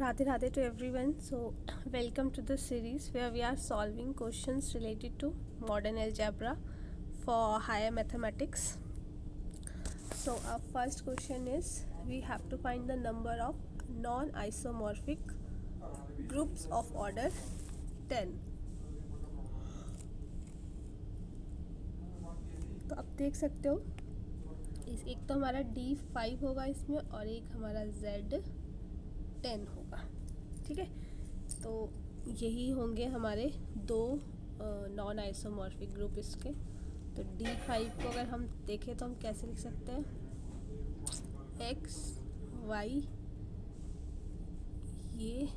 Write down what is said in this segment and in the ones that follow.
Radhe Radhe to everyone. So, welcome to the series where we are solving questions related to modern algebra for higher mathematics. So, our first question is we have to find the number of non-isomorphic groups of order 10. तो आप देख सकते हो एक तो हमारा D5 होगा इसमें और एक हमारा Z10 होगा. ठीक है, तो यही होंगे हमारे दो नॉन आइसोमॉर्फिक ग्रुप इसके. तो D5 को अगर हम देखें तो हम कैसे लिख सकते हैं, एक्स वाई ये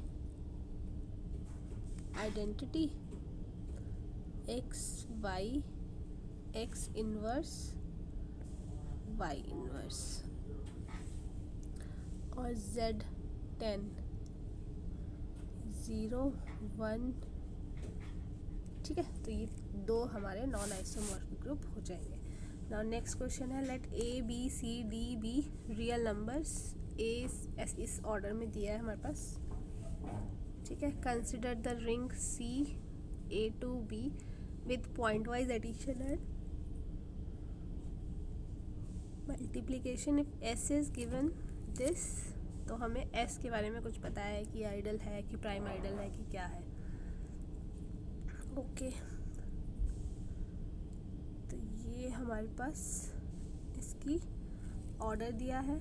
identity, X Y X inverse Y inverse और Z10 0 1. ठीक है, तो ये दो हमारे नॉन आइसोमॉर्फिक ग्रुप हो जाएंगे. नाउ नेक्स्ट क्वेश्चन है, let A B C D be real numbers. A इस ऑर्डर में दिया है हमारे पास. ठीक है, consider the ring C A to B with point wise addition and multiplication if S is given this. तो हमें एस के बारे में कुछ पता है कि आइडल है कि प्राइम आइडल है कि क्या है. ओके, तो ये हमारे पास इसकी ऑर्डर दिया है.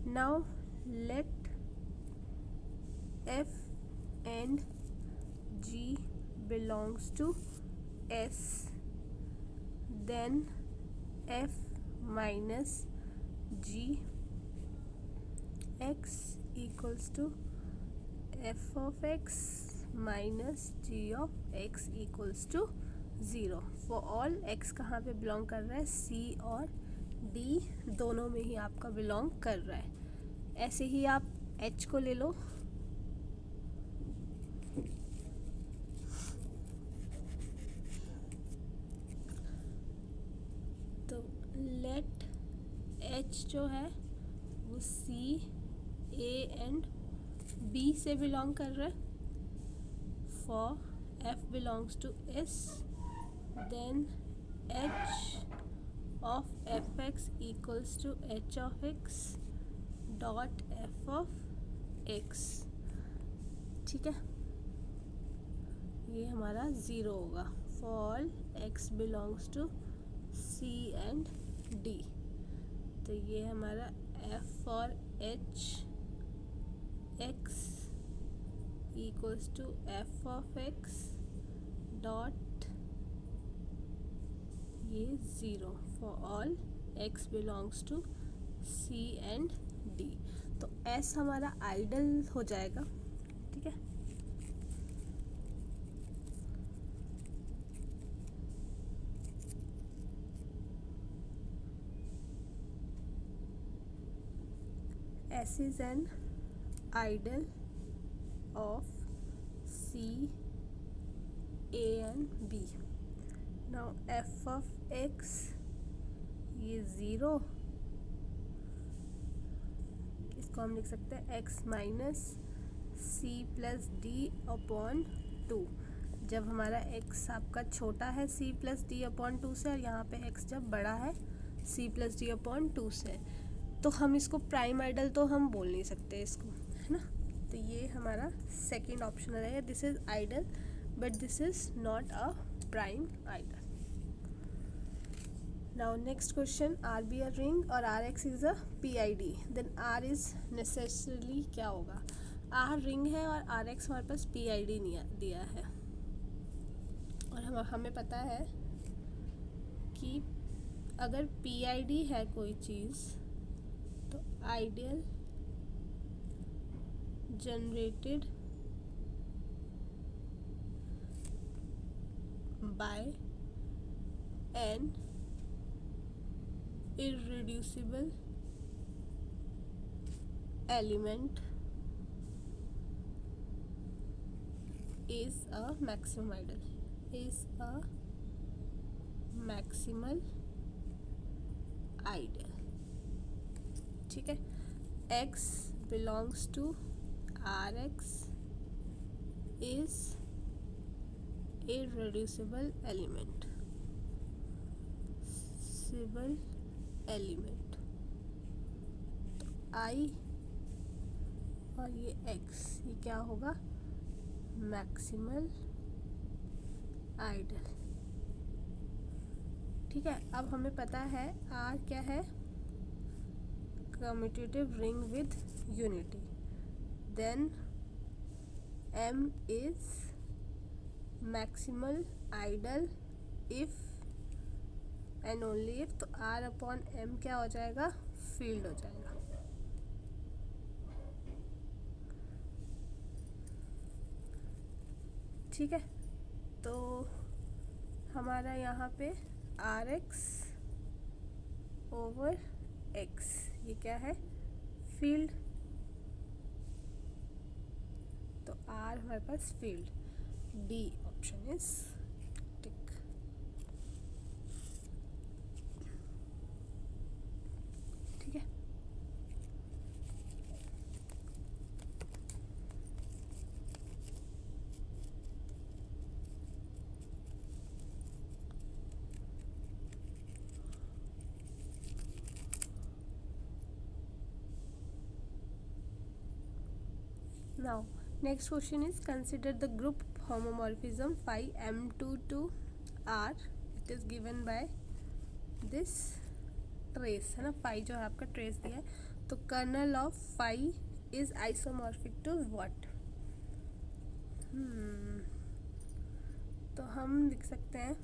Now let F and G belongs to S, then F minus G X equals to F of X minus G of X equals to 0 for all X कहाँ पे बिलोंग कर रहा है, सी और डी दोनों में ही आपका बिलोंग कर रहा है. ऐसे ही आप एच को ले लो. तो लेट एच जो है वो सी ए एंड बी से बिलोंग कर रहा है. For F belongs to S, then H of F X equals to H of X dot F of X. ठीक है, ये हमारा 0 होगा for all X belongs to C and D. तो ये हमारा एफ और H X equals to f of x dot ये 0 for all x belongs to c and d. तो s हमारा आइडल हो जाएगा. ठीक है, s is an idol of C, A and B. Now f of x ये 0, इसको हम लिख सकते हैं x minus C plus D upon 2. जब हमारा x आपका छोटा है c प्लस डी अपॉन 2 से और यहाँ पे x जब बड़ा है c प्लस डी अपॉन 2 से, तो हम इसको प्राइम आइडल तो हम बोल नहीं सकते इसको, है ना. तो ये हमारा सेकेंड ऑप्शन रहेगा. This is ideal but this is not a prime ideal. Now next question, R be a ring और R X is a P I D, then R is necessarily क्या होगा. आर रिंग है और R x हमारे पास P I D दिया है और हमें पता है कि अगर पी आई डी है कोई चीज़ तो ideal generated by an irreducible element is a maximum idol, is a maximal idol. ठीक है, x belongs to Rx is a reducible element. Reducible element तो I और ये X ये क्या होगा, मैक्सिमल आइडल। ठीक है, अब हमें पता है R क्या है, commutative ring with unity, then M is maximal ideal if and only if, तो R अपॉन M क्या हो जाएगा, फील्ड हो जाएगा। ठीक है, तो हमारा यहाँ पे Rx ओवर X ये क्या है, फील्ड, तो R हमारे पास field, D option is tick. ठीक है, now next question is consider the group homomorphism phi m2 to R, it is given by this trace है ना, फाई जो है आपका ट्रेस दिया है, तो kernel of phi is isomorphic to what, तो हम लिख सकते हैं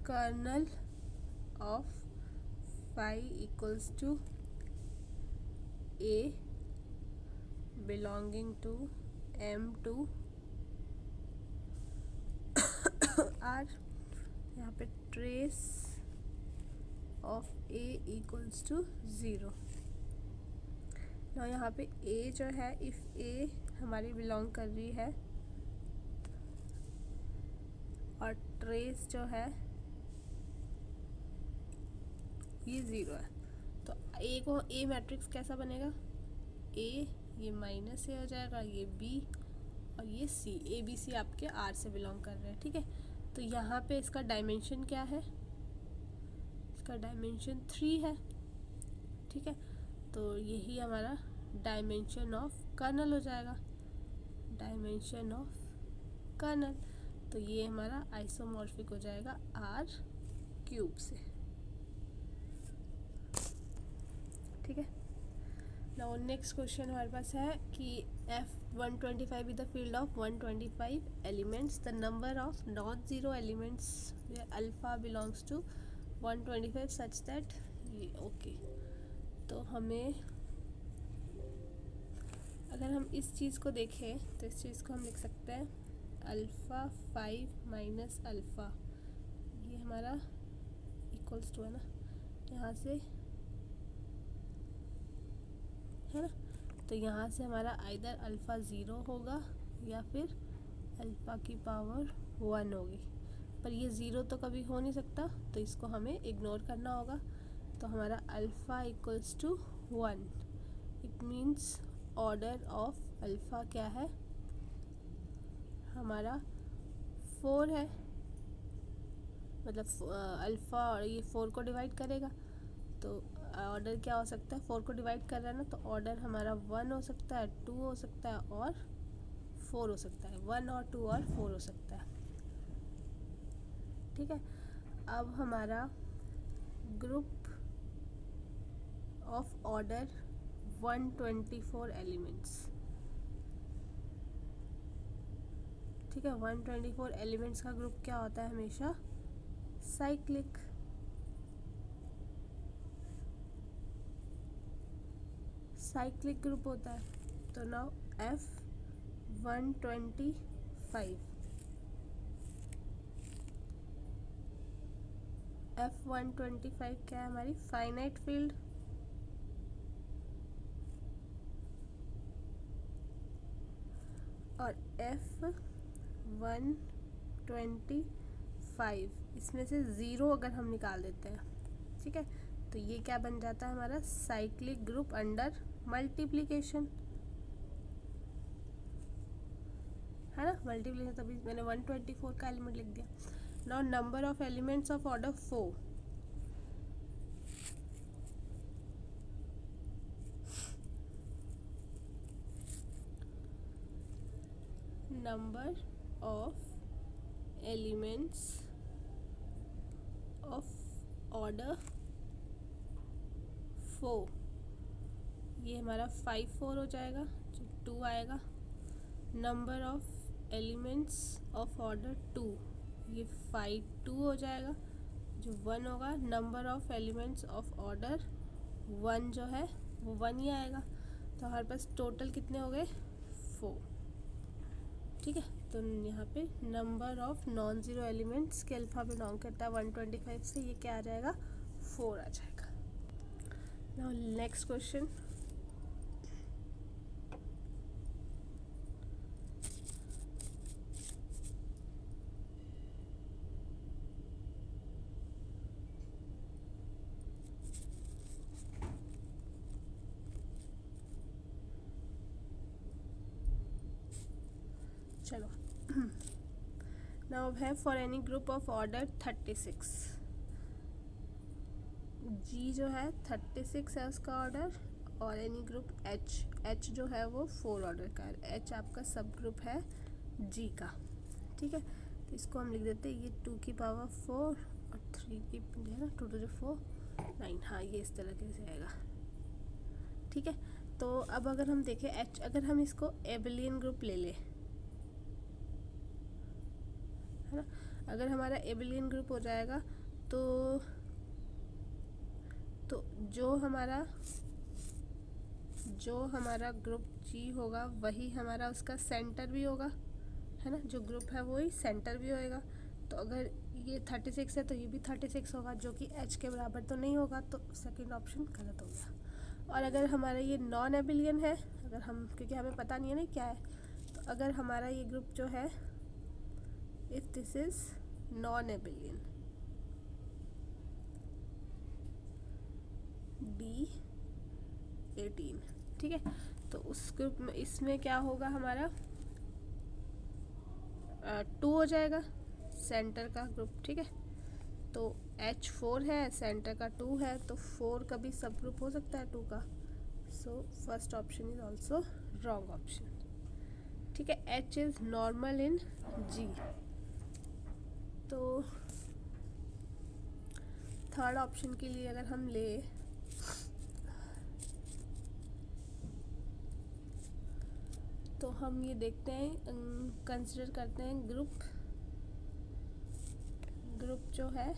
kernel of phi equals to A belonging to M2 R, यहाँ पे trace of A equals to 0। ना यहाँ पे A जो है, इफ़ A हमारी बिलोंग कर रही है और ट्रेस जो है ये 0 है, तो A को A मैट्रिक्स कैसा बनेगा, A ये माइनस A हो जाएगा, ये B और ये C, A B C आपके R से बिलोंग कर रहे हैं। ठीक है, तो यहाँ पे इसका डायमेंशन क्या है, इसका डायमेंशन 3 है। ठीक है, तो यही हमारा डायमेंशन ऑफ कर्नल हो जाएगा, डायमेंशन ऑफ कर्नल, तो ये हमारा आइसोमॉर्फिक हो जाएगा R³ से। ठीक है, नाउ नेक्स्ट क्वेश्चन हमारे पास है कि F125 is the field of 125 elements, the number of not zero elements alpha belongs to 125 such that ये ओके। तो हमें अगर हम इस चीज़ को देखें तो इस चीज़ को हम लिख सकते हैं अल्फ़ा 5 माइनस अल्फ़ा, ये हमारा इक्वल्स टू है ना, यहाँ से है ना, तो यहाँ से हमारा आइदर अल्फ़ा 0 होगा या फिर अल्फ़ा की पावर 1 होगी, पर ये 0 तो कभी हो नहीं सकता, तो इसको हमें इग्नोर करना होगा। तो हमारा alpha equals to 1, it means order of alpha क्या है, हमारा 4 है, मतलब अल्फ़ा और ये 4 को डिवाइड करेगा, तो ऑर्डर क्या हो सकता है, 4 को डिवाइड कर रहा है ना, तो ऑर्डर हमारा 1 हो सकता है, 2 हो सकता है और 4 हो सकता है, 1 और 2 और 4 हो सकता है। ठीक है, अब हमारा ग्रुप ऑफ ऑर्डर 124 एलिमेंट्स, ठीक है, 124 एलिमेंट्स का ग्रुप क्या होता है, हमेशा साइक्लिक। साइक्लिक ग्रुप होता है, तो नाउ F125 क्या है, हमारी फाइनाइट फील्ड, और F125 इसमें से 0 अगर हम निकाल देते हैं, ठीक है, तो ये क्या बन जाता है हमारा साइक्लिक ग्रुप अंडर मल्टीप्लिकेशन, है ना, मल्टीप्लिकेशन, तभी मैंने 124 का एलिमेंट लिख दिया। Now number of elements of order 4, number of elements of order 4, ये हमारा 5 4 हो जाएगा, जो 2 आएगा। Number of elements of order 2, ये 5 2 हो जाएगा, जो 1 होगा। Number of elements of order 1 जो है वो 1 ही आएगा। तो हमारे पास टोटल कितने हो गए 4, ठीक है। तो यहाँ पे number of non zero elements के अल्फ़ा बिलोंग करता है 125 से, ये क्या आ जाएगा 4 आ जाएगा। नाउ नेक्स्ट क्वेश्चन, चलो नाउ अब है for any group of order 36, जी जो है 36 है उसका ऑर्डर, और एनी ग्रुप एच जो है वो 4 ऑर्डर का है। एच आपका सब ग्रुप है जी का, ठीक है। तो इसको हम लिख देते हैं, ये 2 की पावर 4 और 3 की है ना, 2 2 4 9, हाँ ये इस तरह से आएगा, ठीक है। तो अब अगर हम देखें एच, अगर हम इसको एबेलियन ग्रुप ले लें, है ना, अगर हमारा एबेलियन ग्रुप हो जाएगा तो जो हमारा ग्रुप जी होगा वही हमारा उसका सेंटर भी होगा, है ना, जो ग्रुप है वही सेंटर भी होएगा। तो अगर ये 36 है तो ये भी 36 होगा, जो कि एच के बराबर तो नहीं होगा, तो सेकंड ऑप्शन गलत हो गया। और अगर हमारा ये नॉन एबेलियन है, अगर हम, क्योंकि हमें पता नहीं है ना क्या है, तो अगर हमारा ये ग्रुप जो है, if this is non Abelian D18, ठीक है, तो उस ग्रुप में इसमें क्या होगा हमारा 2 हो जाएगा सेंटर का ग्रुप, ठीक है। तो H4 है, सेंटर का 2 है, तो 4 का भी सब ग्रुप हो सकता है 2 का। So first option is also wrong option, ठीक है। H is normal in G। तो थर्ड ऑप्शन के लिए अगर हम ले, तो हम ये देखते हैं, कंसिडर करते हैं ग्रुप जो है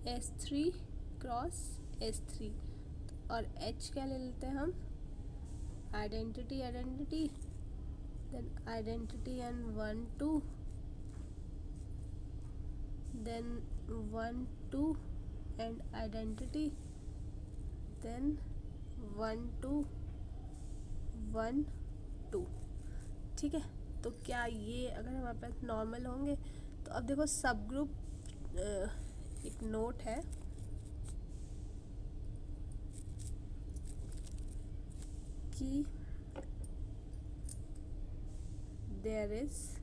S3 क्रॉस S3, और H क्या ले लेते हैं हम, identity then identity and 1 2, then 1 2 and identity, then 1 2 1 2, ठीक है। तो क्या ये अगर हमारे पास नॉर्मल होंगे, तो अब देखो सब ग्रुप, एक नोट है कि देयर इज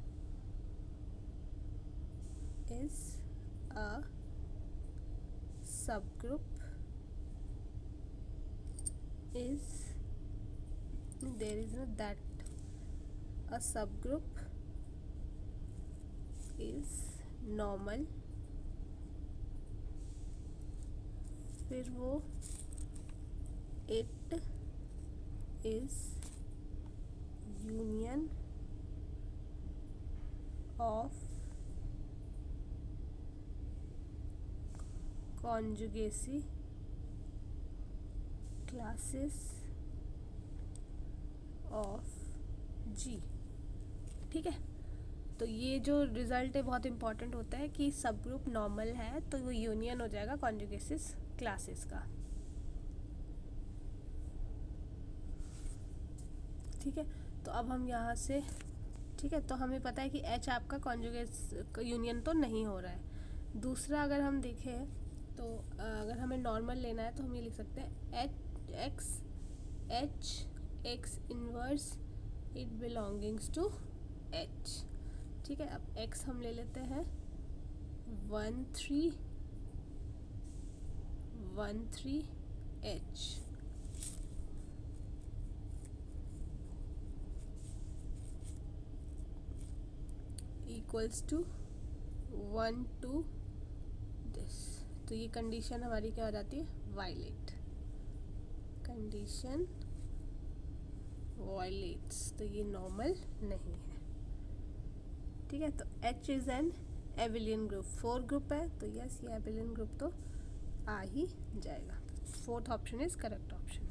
अ सब group is there is no that a subgroup is normal, फिर वो it is union of conjugacy classes of G, ठीक है। तो ये जो रिज़ल्ट है बहुत इंपॉर्टेंट होता है कि सब ग्रुप नॉर्मल है तो वो यूनियन हो जाएगा कॉन्जुगेसिस क्लासेस का, ठीक है। तो अब हम यहाँ से, ठीक है, तो हमें पता है कि H आपका कॉन्जुगेस यूनियन तो नहीं हो रहा है। दूसरा अगर हम देखें तो अगर हमें नॉर्मल लेना है तो हम ये लिख सकते हैं H X inverse it belongings to H. ठीक है, अब एक्स हम ले लेते हैं 1 3 एच इक्वल्स टू 1 2 दिस। तो ये कंडीशन हमारी क्या हो जाती है, वायलेट, कंडीशन वायलेट्स, तो ये नॉर्मल नहीं है। ठीक है, तो H is an abelian group, 4 group है तो यस ये एबिलियन ग्रुप तो आ ही जाएगा। Fourth option is correct option.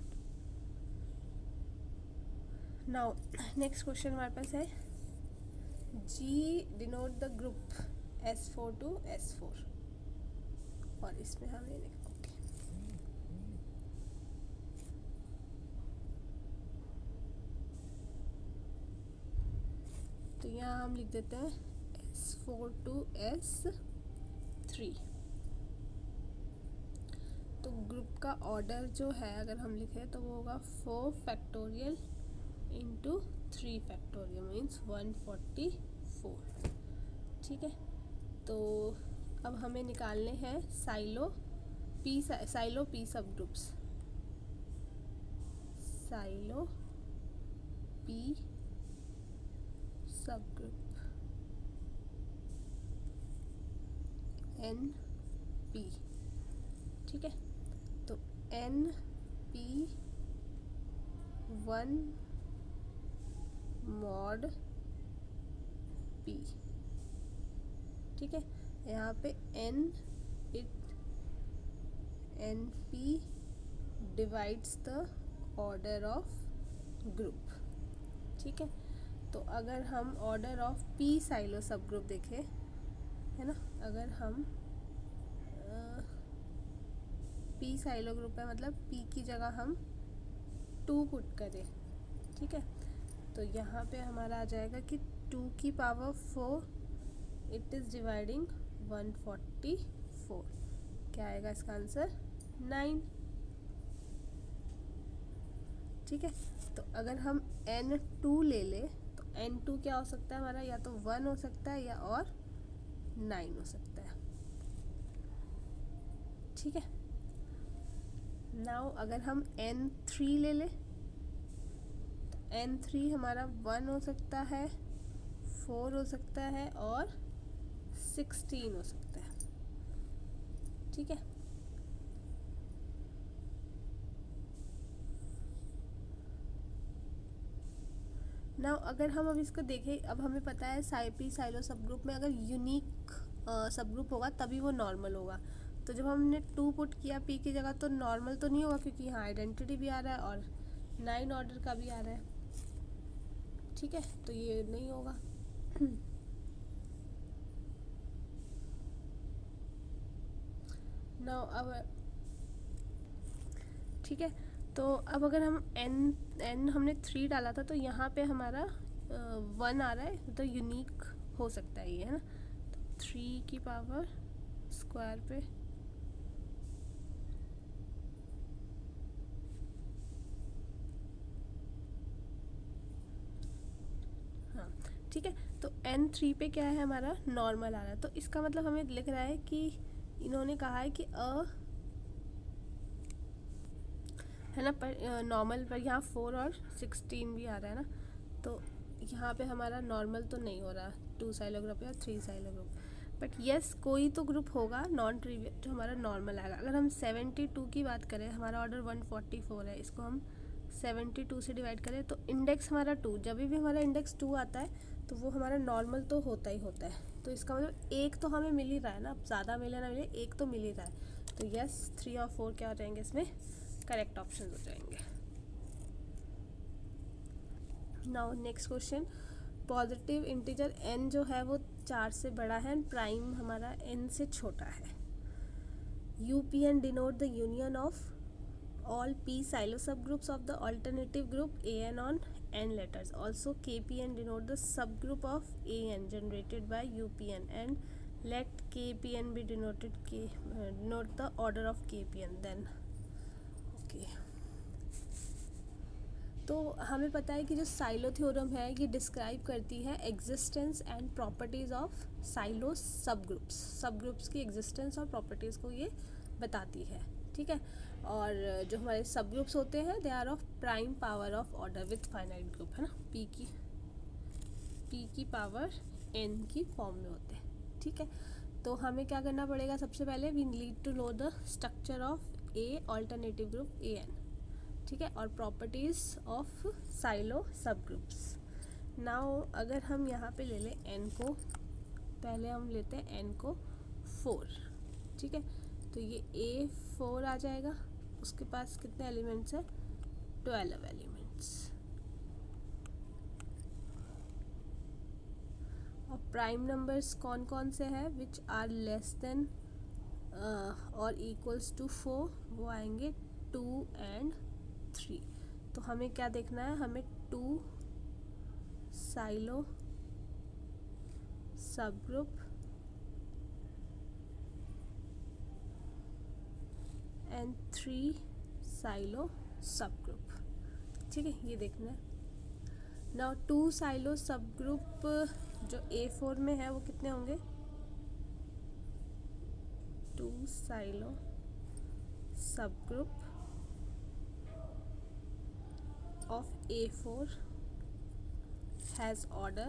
Now next question हमारे पास है G denote the group S4 to S4 और इसमें हमें तो यहाँ हम लिख देते हैं S4 to S3। तो ग्रुप का ऑर्डर जो है अगर हम लिखें तो वो होगा 4 फैक्टोरियल इंटू 3 फैक्टोरियल मीन्स 144। ठीक है, तो अब हमें निकालने हैं साइलो पी सब ग्रुप्स, साइलो पी सब ग्रुप एन पी। ठीक है, तो एन पी 1 मॉड पी। ठीक है, यहाँ पे N P divides the order of group. ठीक है, तो अगर हम order of P Sylow subgroup देखें, है ना, अगर हम पी साइलो ग्रुप है मतलब पी की जगह हम 2 पुट करें। ठीक है, तो यहाँ पे हमारा आ जाएगा कि 2 की पावर 4 इट इज़ डिवाइडिंग 144। क्या आएगा इसका आंसर, 9। ठीक है, तो अगर हम N2 ले लें तो N2 क्या हो सकता है हमारा, या तो 1 हो सकता है या और 9 हो सकता है। ठीक है, नाउ अगर हम N3 ले लें तो N3 हमारा 1 हो सकता है, 4 हो सकता है और 16 हो सकता है। ठीक है, नाउ अगर हम अब इसको देखें, अब हमें पता है साइलो सब ग्रुप में अगर यूनिक सब ग्रुप होगा तभी वो नॉर्मल होगा। तो जब हमने 2 पुट किया पी की जगह तो नॉर्मल तो नहीं होगा क्योंकि यहाँ आइडेंटिटी भी आ रहा है और 9 ऑर्डर का भी आ रहा है। ठीक है, तो ये नहीं होगा। नाउ अब ठीक है, तो अब अगर हम n हमने 3 डाला था तो यहाँ पे हमारा 1 आ रहा है, तो यूनिक हो सकता है ये, है ना। तो 3 की पावर स्क्वायर पे हाँ ठीक है, तो N3 पे क्या है हमारा नॉर्मल आ रहा है। तो इसका मतलब हमें लिख रहा है कि इन्होंने कहा है कि है ना, पर नॉर्मल पर यहाँ 4 और 16 भी आ रहा है ना, तो यहाँ पे हमारा नॉर्मल तो नहीं हो रहा 2 साइलो ग्रुप या 3 साइलो ग्रुप, बट यस कोई तो ग्रुप होगा नॉन ट्रिवियल जो हमारा नॉर्मल आएगा। अगर हम 72 की बात करें, हमारा ऑर्डर 144 है, इसको हम 72 से डिवाइड करें तो इंडेक्स हमारा 2, जब भी हमारा इंडेक्स 2 आता है तो वो हमारा नॉर्मल तो होता ही होता है। तो इसका मतलब एक तो हमें मिल ही रहा है ना, अब ज़्यादा मिले ना मिले एक तो मिल ही रहा है। तो यस 3 और 4 क्या हो जाएंगे, इसमें करेक्ट ऑप्शन हो जाएंगे। Now next question, positive integer n जो है वो 4 से बड़ा है, प्राइम हमारा n से छोटा है। UPN denote the union of all p silo subgroups of the alternative group an on n letters. Also KPN denote the subgroup of an generated by UPN and let kpn be denoted denote the order of kpn then okay तो हमें पता है कि जो silo theorem है ये describe करती है existence and properties of Sylow सब ग्रुप्स की एग्जिस्टेंस और प्रॉपर्टीज़ को ये बताती है, ठीक है। और जो हमारे सब ग्रुप्स होते हैं they are of prime power of order with finite group, है ना, पी की पावर n की फॉर्म में होते हैं, ठीक है। तो हमें क्या करना पड़ेगा, सबसे पहले we need to know the structure of A alternative group A N, ठीक है, और properties of Sylow subgroups. Now अगर हम यहाँ पे ले लें n को, पहले हम लेते हैं n को 4, ठीक है, तो ये A4 आ जाएगा, उसके पास कितने एलिमेंट्स हैं, 12 एलिमेंट्स। और प्राइम नंबर्स कौन कौन से हैं विच आर लेस देन और इक्वल्स टू 4, वो आएंगे 2 एंड 3। तो हमें क्या देखना है, हमें 2 साइलो सब ग्रुप एंड 3 साइलो सब ग्रुप, ठीक है, ये देखना है। नाउ 2 साइलो सब ग्रुप जो A4 में है वो कितने होंगे, 2 साइलो सब group of A4 has order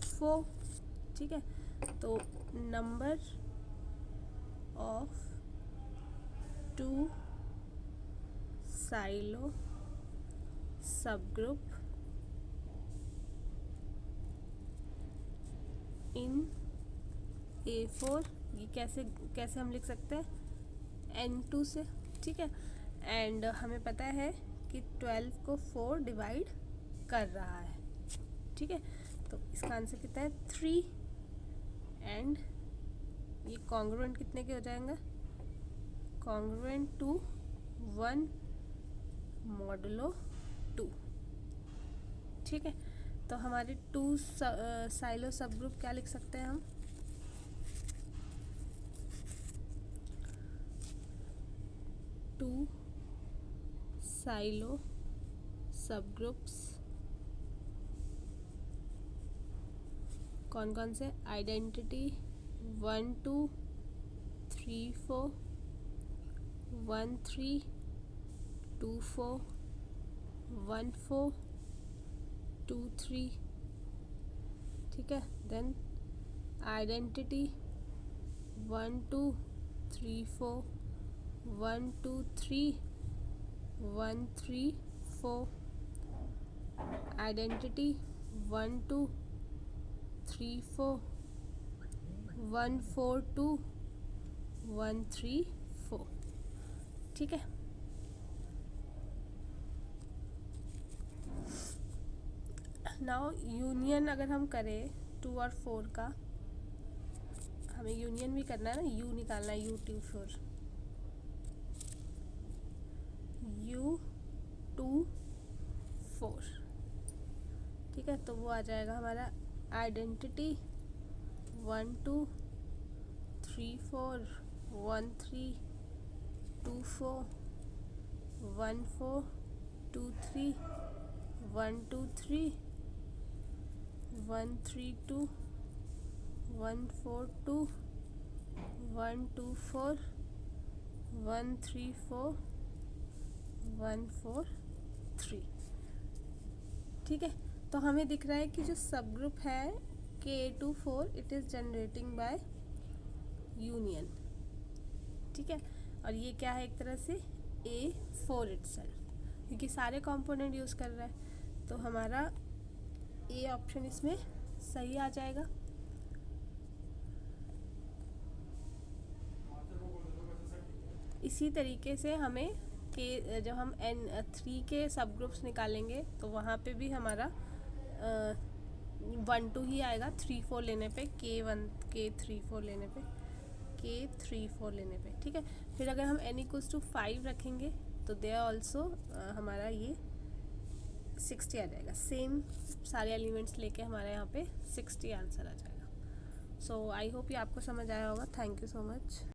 4, ठीक है। तो नंबर ऑफ 2 साइलो सब ग्रुप इन A4, ये कैसे हम लिख सकते हैं, N2 से, ठीक है। एंड हमें पता है कि 12 को 4 डिवाइड कर रहा है, ठीक है, तो इसका आंसर कितना है 3। एंड ये कॉन्ग्रुएंट कितने के हो जाएंगे, कॉन्ग्रुएंट टू 1 मॉडुलो 2, ठीक है। तो हमारे 2 साइलो सब ग्रुप क्या लिख सकते हैं हम, 2 साइलो सब ग्रुप्स कौन कौन से, आइडेंटिटी 1 2 3 4 1 3 2 4 1 4 2 3, ठीक है। देन आइडेंटिटी 1 2 3 4 1 2 3 1 3 4, आइडेंटिटी 1 2 3 4 1 4 2 1 3 4, ठीक है। नाउ यूनियन अगर हम करें 2 और 4 का, हमें यूनियन भी करना है ना, यू निकालना है, U2 4 U2 4, ठीक है। तो वो आ जाएगा हमारा आइडेंटिटी 1 2 3 4 1 3 2 4 1 4 2 3 1 2 3 1 3 2 1 4 2 1 2 4 1 3 4 1 4 3, ठीक है। तो हमें दिख रहा है कि जो सब ग्रुप है K24 it is generating by union, ठीक है। और ये क्या है, एक तरह से A4 इटसेल्फ, क्योंकि सारे कंपोनेंट यूज़ कर रहा है, तो हमारा ए ऑप्शन इसमें सही आ जाएगा। इसी तरीके से हमें के जब हम N3 के सब ग्रुप्स निकालेंगे तो वहाँ पे भी हमारा 1 2 ही आएगा 3 4 लेने पे, K1 K3 4 लेने पे, K3 4 लेने पे, ठीक है। फिर अगर हम N = 5 रखेंगे तो दे ऑल्सो हमारा ये 60 आ जाएगा। सेम सारे एलिमेंट्स लेके हमारे यहाँ पे 60 आंसर आ जाएगा। सो आई होप ये आपको समझ आया होगा। Thank you so much.